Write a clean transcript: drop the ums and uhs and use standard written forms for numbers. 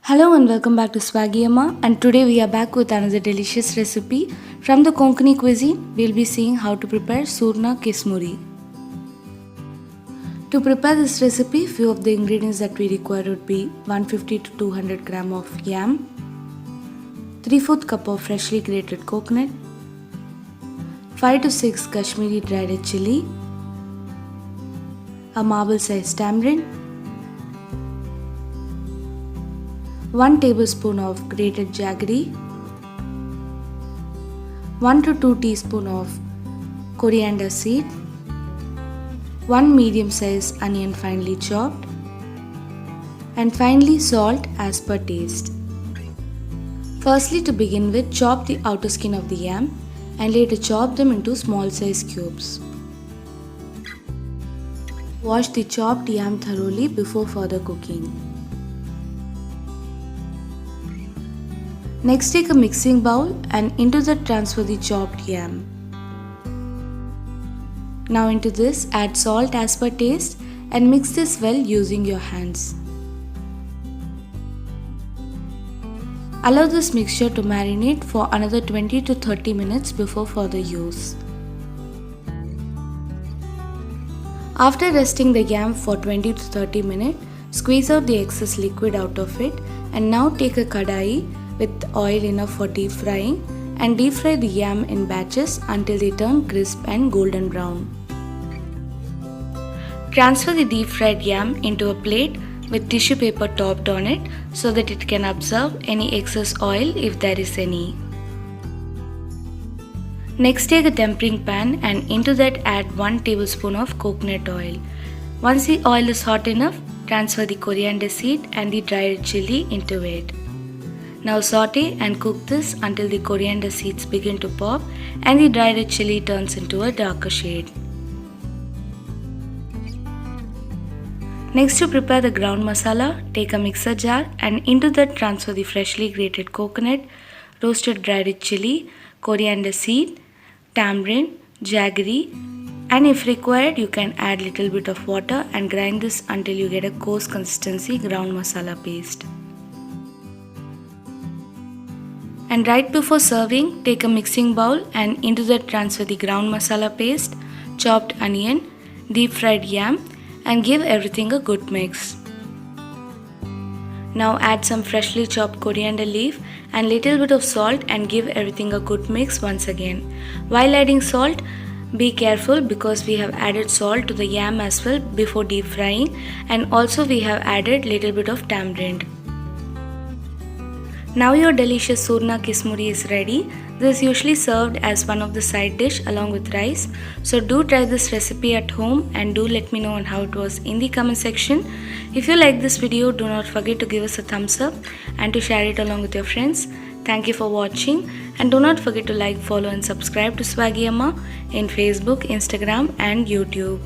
Hello and welcome back to Swaggy Amma, and today we are back with another delicious recipe from the Konkani cuisine. We'll be seeing how to prepare surna kismuri. To prepare this recipe, few of the ingredients that we require would be 150 to 200 gram of yam, 3/4 cup of freshly grated coconut, 5 to 6 Kashmiri dried red chili, a marble sized tamarind, 1 tablespoon of grated jaggery, 1 to 2 teaspoon of coriander seed, 1 medium sized onion finely chopped, and finally salt as per taste. Firstly, to begin with, chop the outer skin of the yam and later chop them into small size cubes. Wash the chopped yam thoroughly before further cooking. Next, take a mixing bowl and into that transfer the chopped yam. Now into this add salt as per taste and mix this well using your hands. Allow this mixture to marinate for another 20 to 30 minutes before further use. After resting the yam for 20 to 30 minutes, squeeze out the excess liquid out of it and now take a kadai with oil enough for deep frying and deep fry the yam in batches until they turn crisp and golden brown. Transfer the deep fried yam into a plate with tissue paper topped on it so that it can absorb any excess oil if there is any. Next, take a tempering pan and into that add 1 tablespoon of coconut oil. Once the oil is hot enough, transfer the coriander seed and the dried chili into it. Now saute and cook this until the coriander seeds begin to pop and the dried red chili turns into a darker shade. Next, to prepare the ground masala, take a mixer jar and into that transfer the freshly grated coconut, roasted dried red chili, coriander seed, tamarind, jaggery, and if required you can add little bit of water and grind this until you get a coarse consistency ground masala paste. And right before serving, take a mixing bowl and into that transfer the ground masala paste, chopped onion, deep fried yam, and give everything a good mix. Now add some freshly chopped coriander leaf and little bit of salt and give everything a good mix once again. While adding salt, be careful because we have added salt to the yam as well before deep frying, and also we have added little bit of tamarind. Now your delicious surna kismuri is ready. This is usually served as one of the side dish along with rice. So do try this recipe at home and do let me know on how it was in the comment section. If you like this video, do not forget to give us a thumbs up and to share it along with your friends. Thank you for watching and do not forget to like, follow and subscribe to Swaggy Amma in Facebook, Instagram and YouTube.